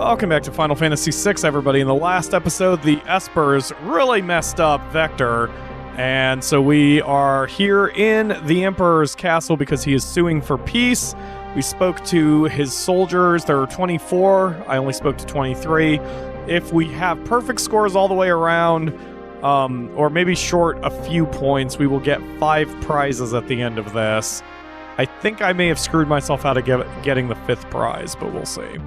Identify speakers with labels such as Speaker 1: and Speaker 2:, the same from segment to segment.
Speaker 1: Welcome back to Final Fantasy VI, everybody. In the last episode, the Espers really messed up Vector, and so we are here in the Emperor's castle because he is suing for peace. We spoke to his soldiers. There were 24. I only spoke to 23. If we have perfect scores all the way around, or maybe short a few points, we will get 5 prizes at the end of this. I think I may have screwed myself out of getting the 5th prize, but we'll see.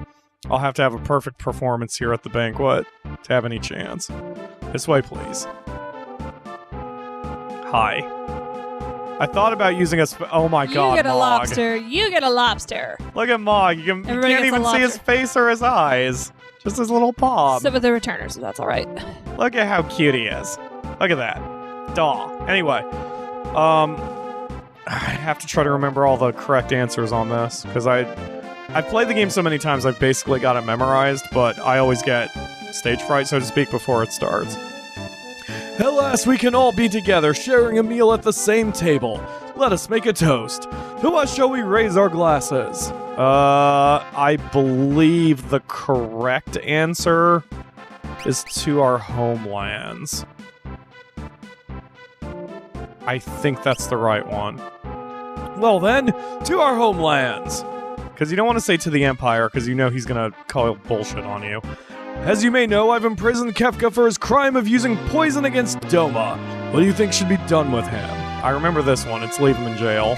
Speaker 1: I'll have to have a perfect performance here at the banquet to have any chance. This way, please. Hi. I thought about using a... Oh my god,
Speaker 2: You get a
Speaker 1: Mog.
Speaker 2: lobster. You get a lobster.
Speaker 1: Look at Mog. You can't even see his face or his eyes. Just his little paw.
Speaker 2: So with the returners, so that's all right.
Speaker 1: Look at how cute he is. Look at that. Daw. Anyway. I have to try to remember all the correct answers on this, because I've played the game so many times I've basically got it memorized, but I always get stage fright, so to speak, before it starts. At last we can all be together, sharing a meal at the same table. Let us make a toast. To what shall we raise our glasses? I believe the correct answer is to our homelands. I think that's the right one. Well then, to our homelands. Because you don't want to say to the Empire, because you know he's going to call bullshit on you. As you may know, I've imprisoned Kefka for his crime of using poison against Doma. What do you think should be done with him? I remember this one. It's leave him in jail.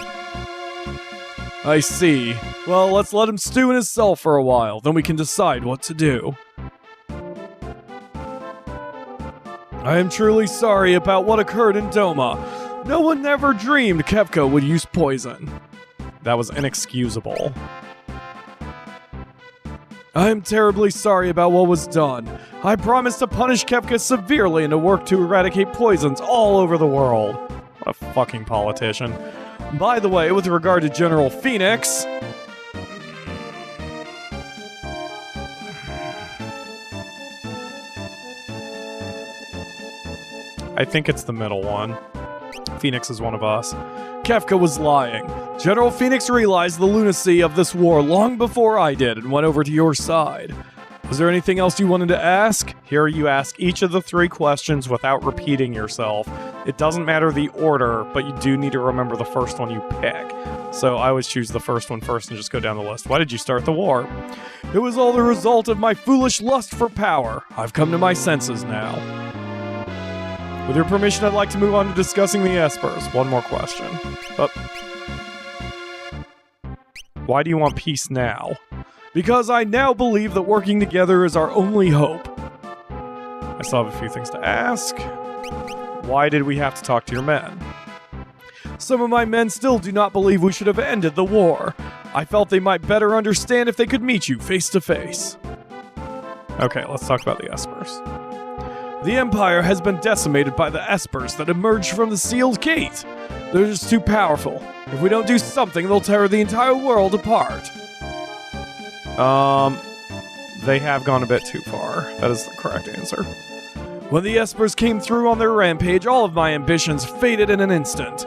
Speaker 1: I see. Well, let's let him stew in his cell for a while. Then we can decide what to do. I am truly sorry about what occurred in Doma. No one ever dreamed Kefka would use poison. That was inexcusable. I am terribly sorry about what was done. I promise to punish Kefka severely and to work to eradicate poisons all over the world. What a fucking politician. By the way, with regard to General Phoenix... I think it's the middle one. Phoenix is one of us. Kefka was lying. General Phoenix realized the lunacy of this war long before I did and went over to your side. Was there anything else you wanted to ask? Here you ask each of the 3 questions without repeating yourself. It doesn't matter the order, but you do need to remember the first one you pick. So I always choose the first one first and just go down the list. Why did you start the war? It was all the result of my foolish lust for power. I've come to my senses now. With your permission, I'd like to move on to discussing the Espers. One more question. Why do you want peace now? Because I now believe that working together is our only hope. I still have a few things to ask. Why did we have to talk to your men? Some of my men still do not believe we should have ended the war. I felt they might better understand if they could meet you face to face. Okay, let's talk about the Espers. The Empire has been decimated by the Espers that emerged from the sealed gate. They're just too powerful. If we don't do something, they'll tear the entire world apart. They have gone a bit too far. That is the correct answer. When the Espers came through on their rampage, all of my ambitions faded in an instant.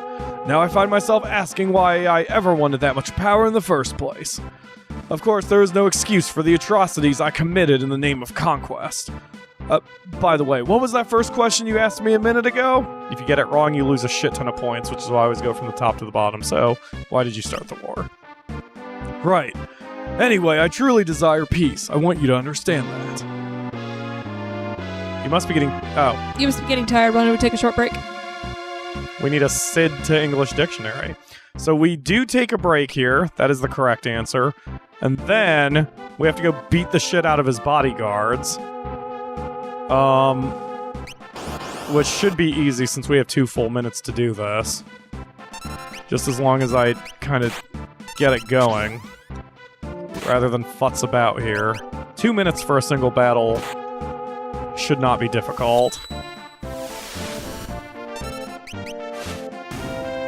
Speaker 1: Now I find myself asking why I ever wanted that much power in the first place. Of course, there is no excuse for the atrocities I committed in the name of conquest. By the way, what was that first question you asked me a minute ago? If you get it wrong, you lose a shit ton of points, which is why I always go from the top to the bottom. So, why did you start the war? Right. Anyway, I truly desire peace. I want you to understand that. You must be getting... Oh.
Speaker 2: You must be getting tired. Why don't we take a short break?
Speaker 1: We need a SID to English dictionary. So we do take a break here. That is the correct answer. And then we have to go beat the shit out of his bodyguards. Which should be easy since we have 2 full minutes to do this. Just as long as I kind of get it going. Rather than futz about here. 2 minutes for a single battle should not be difficult.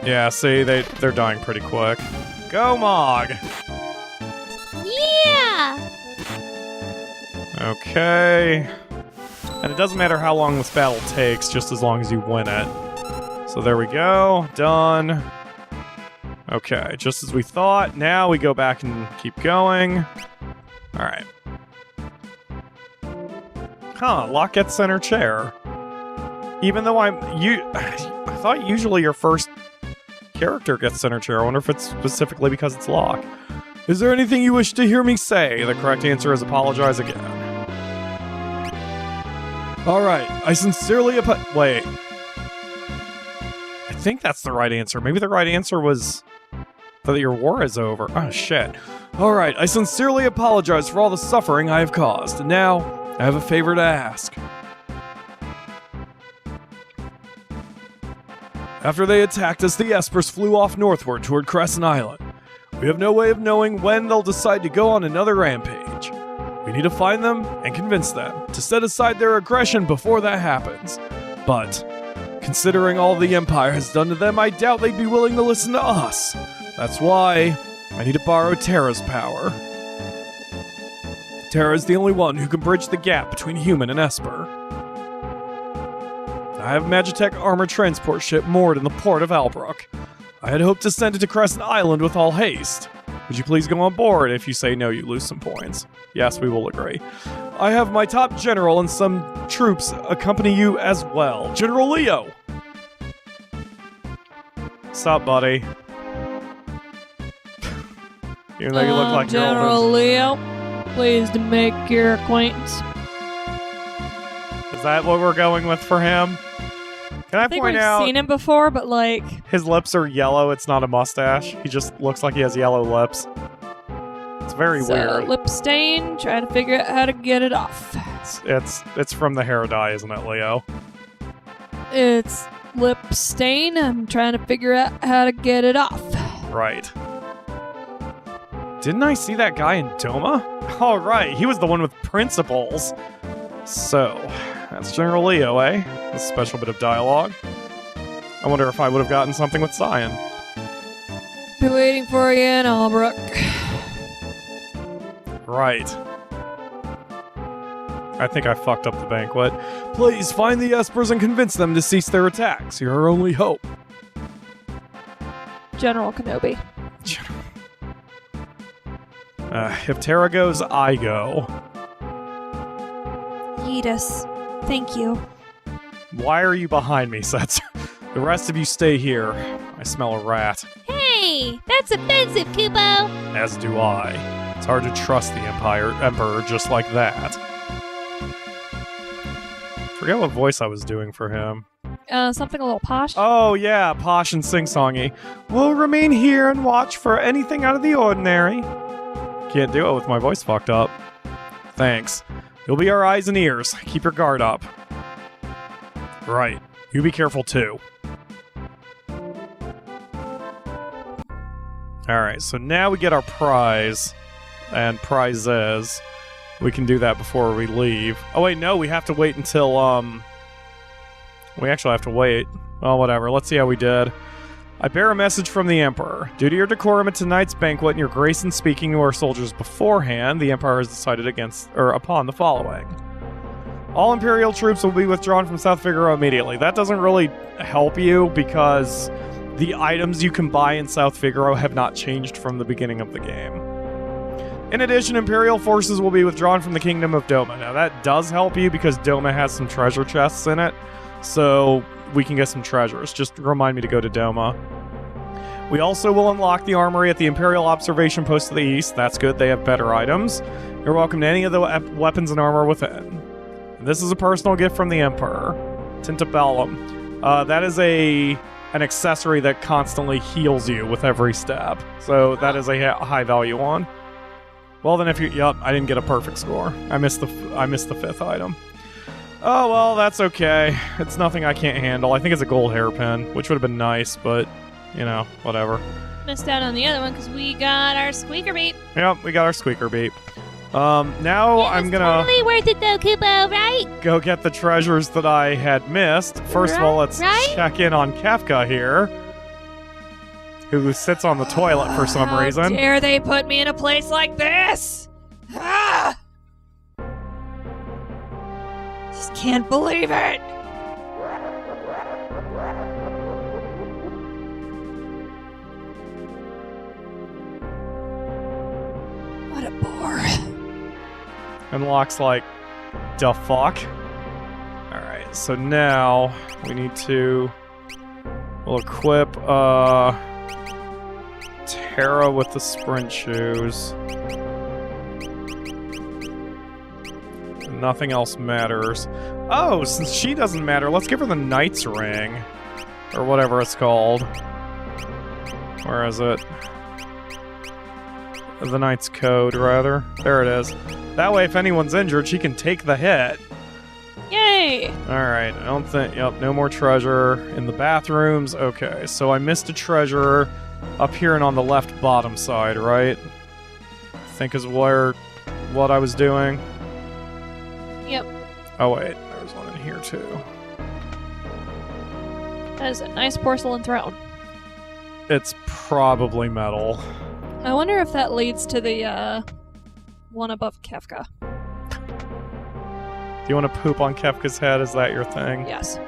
Speaker 1: Yeah, see, they're dying pretty quick. Go, Mog!
Speaker 2: Yeah!
Speaker 1: Okay... And it doesn't matter how long this battle takes, just as long as you win it. So there we go. Done. Okay, just as we thought. Now we go back and keep going. Alright. Huh, Locke gets center chair. Even though I thought usually your first character gets center chair. I wonder if it's specifically because it's Locke. Is there anything you wish to hear me say? The correct answer is apologize again. Alright, I sincerely wait. I think that's the right answer. Maybe the right answer was that your war is over. Oh, shit. Alright, I sincerely apologize for all the suffering I have caused. And now, I have a favor to ask. After they attacked us, the Espers flew off northward toward Crescent Island. We have no way of knowing when they'll decide to go on another rampage. We need to find them and convince them to set aside their aggression before that happens. But, considering all the Empire has done to them, I doubt they'd be willing to listen to us. That's why I need to borrow Terra's power. Terra is the only one who can bridge the gap between human and Esper. I have a Magitech armored transport ship moored in the port of Albrook. I had hoped to send it to Crescent Island with all haste. Would you please go on board? If you say no, you lose some points. Yes, we will agree. I have my top general and some troops accompany you as well. General Leo! Sup, buddy? Even though you look like
Speaker 2: General Leo, pleased to make your acquaintance.
Speaker 1: Is that what we're going with for him? Can I
Speaker 2: think
Speaker 1: point
Speaker 2: we've
Speaker 1: out
Speaker 2: seen him before, but like
Speaker 1: his lips are yellow? It's not a mustache. He just looks like he has yellow lips. It's very weird.
Speaker 2: Lip stain. Trying to figure out how to get it off.
Speaker 1: It's from the hair dye, isn't it, Leo?
Speaker 2: It's lip stain. I'm trying to figure out how to get it off.
Speaker 1: Right. Didn't I see that guy in Doma? Oh, right. He was the one with principles. So, that's General Leo, eh? A special bit of dialogue. I wonder if I would have gotten something with Cyan.
Speaker 2: Be waiting for you in Albrook.
Speaker 1: Right. I think I fucked up the banquet. Please find the Espers and convince them to cease their attacks. You're our only hope.
Speaker 2: General Kenobi.
Speaker 1: If Terra goes, I go.
Speaker 3: Yeetus. Thank you.
Speaker 1: Why are you behind me, Setzer? The rest of you stay here. I smell a rat.
Speaker 3: Hey, that's offensive, Kubo.
Speaker 1: As do I. It's hard to trust the Emperor just like that. Forget what voice I was doing for him.
Speaker 2: Something a little posh.
Speaker 1: Oh yeah, posh and sing-songy. We'll remain here and watch for anything out of the ordinary. Can't do it with my voice fucked up. Thanks. You'll be our eyes and ears. Keep your guard up. Right. You be careful too. Alright, so now we get our prize. And prizes. We can do that before we leave. Oh wait, no, we have to wait until, we actually have to wait. Well, whatever. Let's see how we did. I bear a message from the Emperor. Due to your decorum at tonight's banquet and your grace in speaking to our soldiers beforehand, the Emperor has decided upon the following. All Imperial troops will be withdrawn from South Figaro immediately. That doesn't really help you because the items you can buy in South Figaro have not changed from the beginning of the game. In addition, Imperial forces will be withdrawn from the Kingdom of Doma. Now that does help you because Doma has some treasure chests in it, so we can get some treasures. Just remind me to go to Doma. We also will unlock the armory at the Imperial Observation Post to the east. That's good, they have better items. You're welcome to any of the weapons and armor within. And this is a personal gift from the Emperor. Tintabellum. That is an accessory that constantly heals you with every step. So that is a high value one. Well then yep, I didn't get a perfect score. I missed the fifth item. Oh, well, that's okay. It's nothing I can't handle. I think it's a gold hairpin, which would have been nice, but, you know, whatever.
Speaker 3: Missed out on the other one because we got our squeaker beep.
Speaker 1: Yep, we got our squeaker beep. Now I'm gonna...
Speaker 3: Totally worth it though, Kubo, right?
Speaker 1: Go get the treasures that I had missed. First of all, let's check in on Kefka here, who sits on the toilet for some reason.
Speaker 2: How dare they put me in a place like this? Ah! Just can't believe it! What a bore.
Speaker 1: And Locke's like, the fuck? Alright, so now we need to... We'll equip, Terra with the sprint shoes. Nothing else matters. Oh, since she doesn't matter, let's give her the Knight's Ring. Or whatever it's called. Where is it? The Knight's Code, rather. There it is. That way, if anyone's injured, she can take the hit.
Speaker 2: Yay!
Speaker 1: Alright, I don't think... Yep, no more treasure in the bathrooms. Okay, so I missed a treasure up here and on the left bottom side, right? I think is where... what I was doing.
Speaker 2: Yep.
Speaker 1: Oh, wait. There was one in here, too.
Speaker 2: That is a nice porcelain throne.
Speaker 1: It's probably metal.
Speaker 2: I wonder if that leads to the, one above Kefka.
Speaker 1: Do you want to poop on Kefka's head? Is that your thing?
Speaker 2: Yes.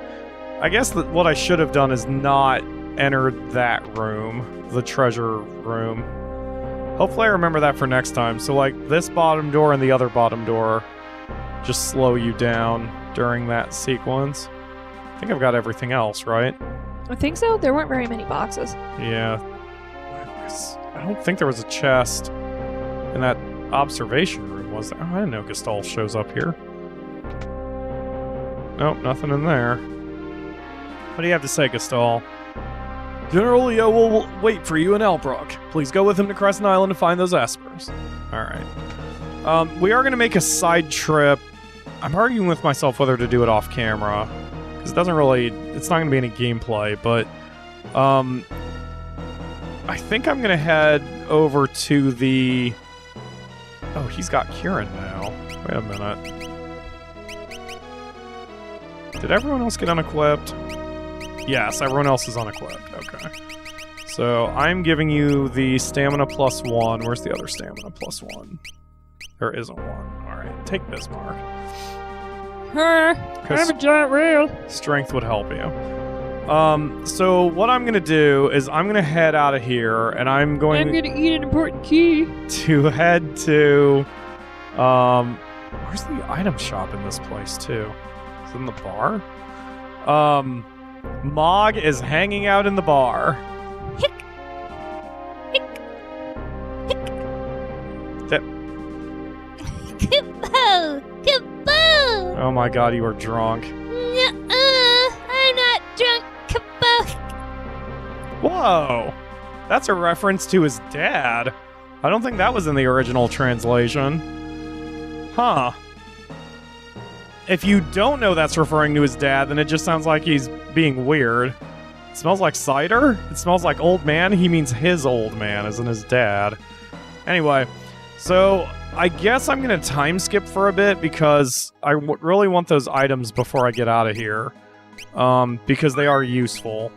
Speaker 1: I guess that what I should have done is not entered that room. The treasure room. Hopefully I remember that for next time. So, like, this bottom door and the other bottom door just slow you down during that sequence. I think I've got everything else, right?
Speaker 2: I think so. There weren't very many boxes.
Speaker 1: Yeah. I don't think there was a chest in that observation room, was there? Oh, I didn't know Gestalt shows up here. Nope, nothing in there. What do you have to say, Gestalt? General Leo will wait for you in Elbrook. Please go with him to Crescent Island to find those espers. Alright. We are going to make a side trip. I'm arguing with myself whether to do it off camera. Because it doesn't really... It's not going to be any gameplay, but... I think I'm going to head over to the... Oh, he's got Kieran now. Wait a minute. Did everyone else get unequipped? Yes, everyone else is unequipped. Okay. So, I'm giving you the stamina +1. Where's the other stamina +1? There isn't one. Alright, take Bismarck.
Speaker 2: I have a giant rail.
Speaker 1: Strength would help you. So what I'm gonna do is I'm gonna head out of here, and I'm gonna
Speaker 2: eat an important key.
Speaker 1: To head to, where's the item shop in this place too? Is it in the bar? Mog is hanging out in the bar.
Speaker 3: Hick. Hick. Hick.
Speaker 1: That...
Speaker 3: Kubo! Kubo!
Speaker 1: Oh my god, you are drunk.
Speaker 3: Nuh-uh. I'm not drunk, Kubo.
Speaker 1: Whoa! That's a reference to his dad. I don't think that was in the original translation. Huh. If you don't know that's referring to his dad, then it just sounds like he's being weird. It smells like cider? It smells like old man? He means his old man, isn't his dad. Anyway, so I guess I'm going to time skip for a bit because I really want those items before I get out of here. Because they are useful.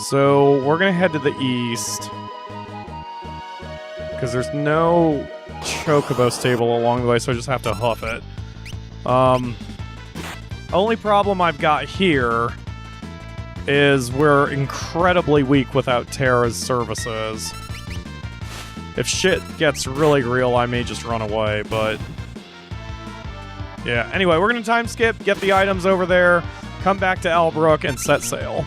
Speaker 1: So we're going to head to the east. Because there's no chocobo stable along the way, so I just have to hoof it. Only problem I've got here is we're incredibly weak without Terra's services. If shit gets really real, I may just run away, but... Yeah, anyway, we're gonna time skip, get the items over there, come back to Elbrook, and set sail.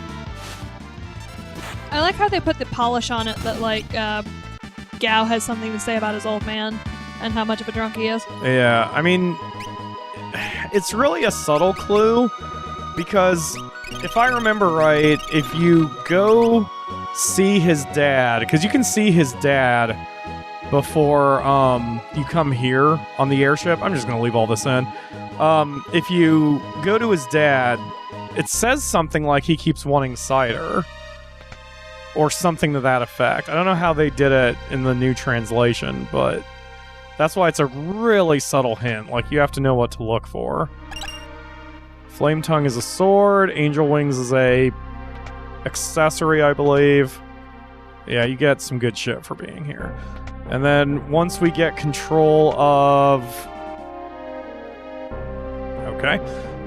Speaker 2: I like how they put the polish on it that, like, Gao has something to say about his old man and how much of a drunk he is.
Speaker 1: Yeah, I mean... It's really a subtle clue, because if I remember right, if you go see his dad, because you can see his dad before you come here on the airship. I'm just going to leave all this in. If you go to his dad, it says something like he keeps wanting cider, or something to that effect. I don't know how they did it in the new translation, but... That's why it's a really subtle hint. Like, you have to know what to look for. Flame Tongue is a sword. Angel Wings is a accessory, I believe. Yeah, you get some good shit for being here. And then once we get control of... Okay.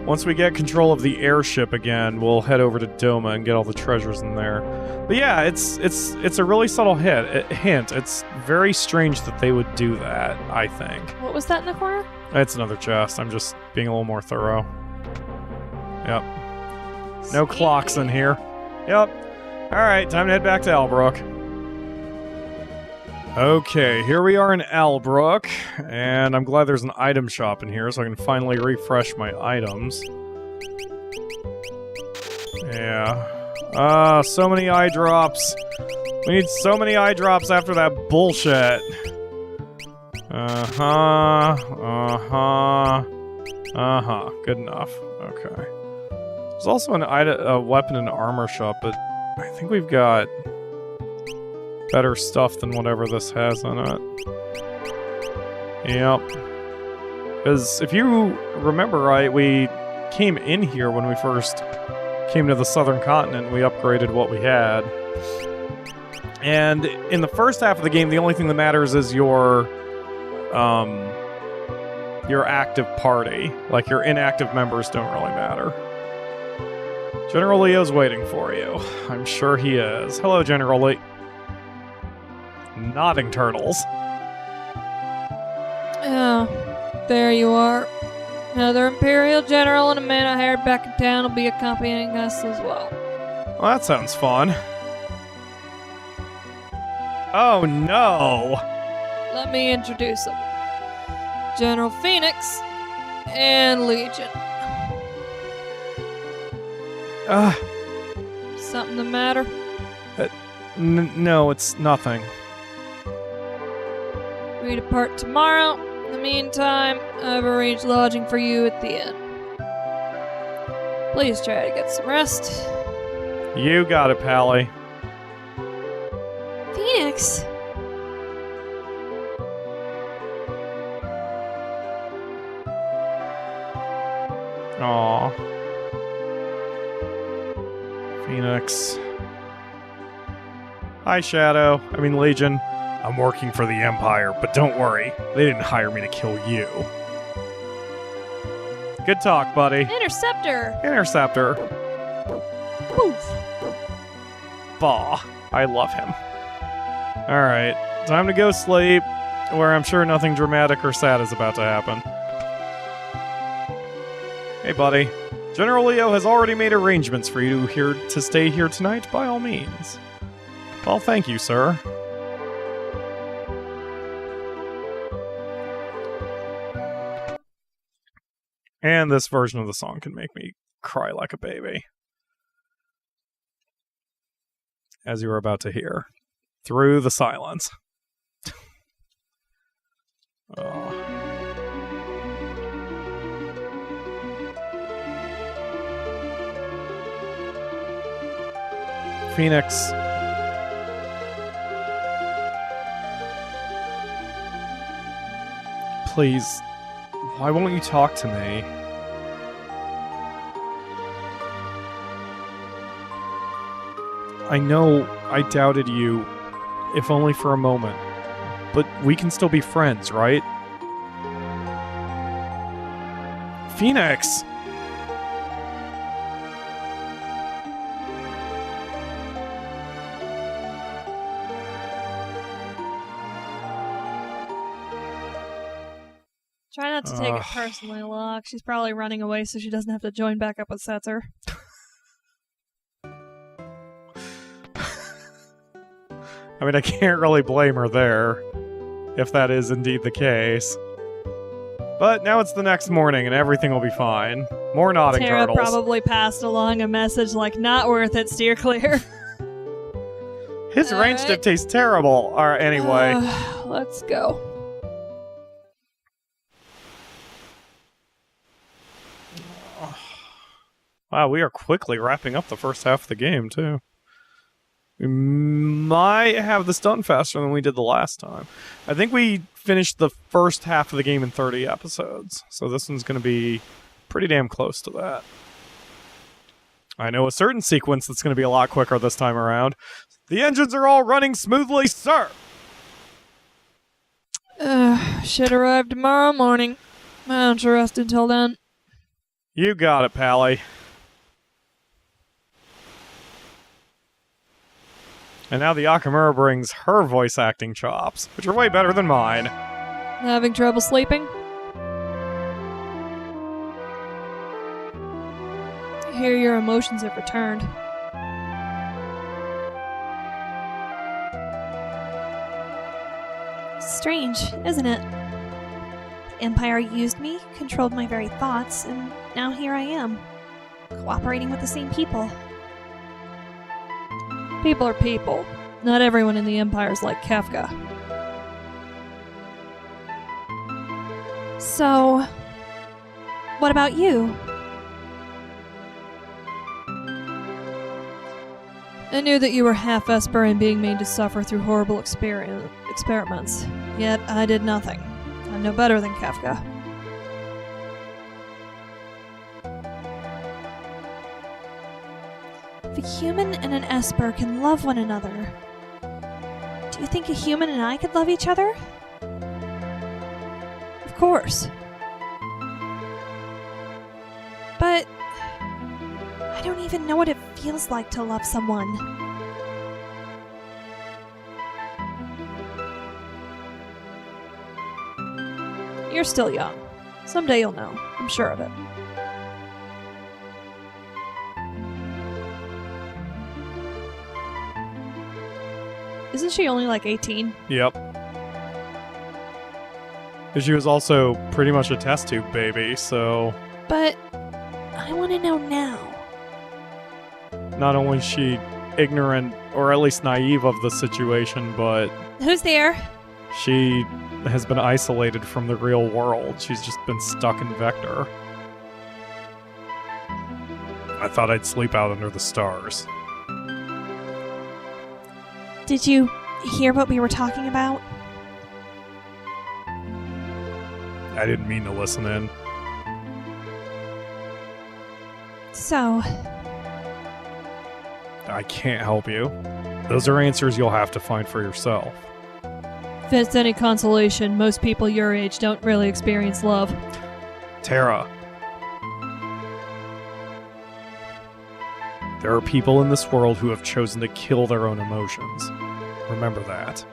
Speaker 1: Once we get control of the airship again, we'll head over to Doma and get all the treasures in there. But yeah, it's a really subtle hint. It's very strange that they would do that, I think.
Speaker 2: What was that in the corner?
Speaker 1: It's another chest. I'm just being a little more thorough. Yep. No clocks in here. Yep. Alright, time to head back to Albrook. Okay, here we are in Albrook, and I'm glad there's an item shop in here so I can finally refresh my items. Yeah. So many eye drops. We need so many eye drops after that bullshit. Good enough. Okay. There's also a weapon and armor shop, but I think we've got better stuff than whatever this has on it. Yep. Because if you remember right, we came in here when we first came to the southern continent and we upgraded what we had. And in the first half of the game, the only thing that matters is your active party. Like, your inactive members don't really matter. General Leo's waiting for you. I'm sure he is. Hello, General Leo. Nodding turtles.
Speaker 2: Oh, there you are. Another Imperial General and a man I hired back in town will be accompanying us as well.
Speaker 1: Well, that sounds fun. Oh, no!
Speaker 2: Let me introduce them. General Phoenix and Legion. Something the matter?
Speaker 1: No, it's nothing.
Speaker 2: We depart tomorrow. In the meantime, I've arranged lodging for you at the inn. Please try to get some rest.
Speaker 1: You got it, Pally.
Speaker 3: Phoenix.
Speaker 1: Aw. Phoenix. Hi, Shadow. I mean, Legion. I'm working for the Empire, but don't worry. They didn't hire me to kill you. Good talk, buddy.
Speaker 2: Interceptor!
Speaker 1: Interceptor.
Speaker 2: Poof!
Speaker 1: Bah. I love him. Alright. Time to go sleep, where I'm sure nothing dramatic or sad is about to happen. Hey, buddy. General Leo has already made arrangements for you to stay here tonight, by all means. Well, thank you, sir. And this version of the song can make me cry like a baby. As you were about to hear. Through the silence. Oh. Phoenix. Please, why won't you talk to me? I know I doubted you, if only for a moment, but we can still be friends, right? Phoenix!
Speaker 2: Try not to take it personally, Locke. She's probably running away so she doesn't have to join back up with Setzer.
Speaker 1: I mean, I can't really blame her there, if that is indeed the case. But now it's the next morning and everything will be fine. More nodding
Speaker 2: Terra
Speaker 1: turtles.
Speaker 2: probably passed along a message like, not worth it, steer clear.
Speaker 1: His range dip tastes terrible. Alright, anyway.
Speaker 2: Let's go.
Speaker 1: Wow, we are quickly wrapping up the first half of the game, too. We might have this done faster than we did the last time. I think we finished the first half of the game in 30 episodes, so this one's going to be pretty damn close to that. I know a certain sequence that's going to be a lot quicker this time around. The engines are all running smoothly, sir!
Speaker 2: Should arrive tomorrow morning. I don't rest until then.
Speaker 1: You got it, Pally. And now the Akamura brings her voice acting chops, which are way better than mine.
Speaker 2: Having trouble sleeping? hear your emotions have returned.
Speaker 4: Strange, isn't it? The Empire used me, controlled my very thoughts, and now here I am, cooperating with the same people.
Speaker 2: People are people. Not everyone in the Empire's like Kefka.
Speaker 4: So, what about you?
Speaker 2: I knew that you were half Esper and being made to suffer through horrible experiments. Yet I did nothing. I'm no better than Kefka.
Speaker 4: If a human and an Esper can love one another, do you think a human and I could love each other?
Speaker 2: Of course.
Speaker 4: But I don't even know what it feels like to love someone.
Speaker 2: You're still young. Someday you'll know. I'm sure of it. Isn't she only like 18?
Speaker 1: Yep. Because she was also pretty much a test tube baby, so
Speaker 4: But I want to know now.
Speaker 1: not only is she ignorant, or at least naive of the situation, but
Speaker 4: Who's there?
Speaker 1: she has been isolated from the real world. She's just been stuck in Vector. I thought I'd sleep out under the stars.
Speaker 4: Did you hear what we were talking about?
Speaker 1: I didn't mean to listen in.
Speaker 4: So,
Speaker 1: I can't help you. Those are answers you'll have to find for yourself.
Speaker 2: If it's any consolation, most people your age don't really experience love.
Speaker 1: Terra. There are people in this world who have chosen to kill their own emotions. Remember that.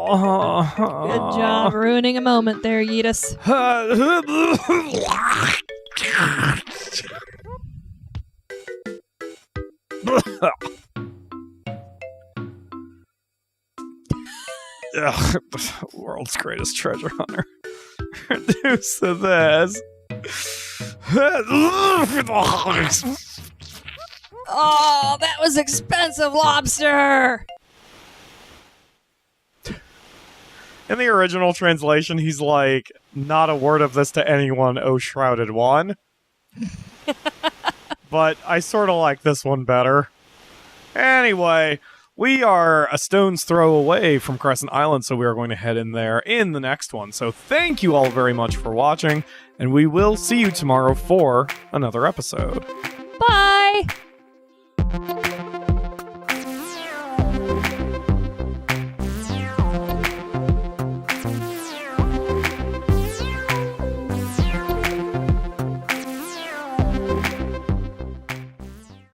Speaker 2: Good job ruining a moment there, Yeetus.
Speaker 1: Ugh, world's greatest treasure hunter. Reduce to this.
Speaker 2: Oh, that was expensive lobster!
Speaker 1: In the original translation, he's like, not a word of this to anyone, O Shrouded One. But I sort of like this one better. Anyway, we are a stone's throw away from Crescent Island, so we are going to head in there in the next one. So thank you all very much for watching, and we will see you tomorrow for another episode.
Speaker 2: Bye!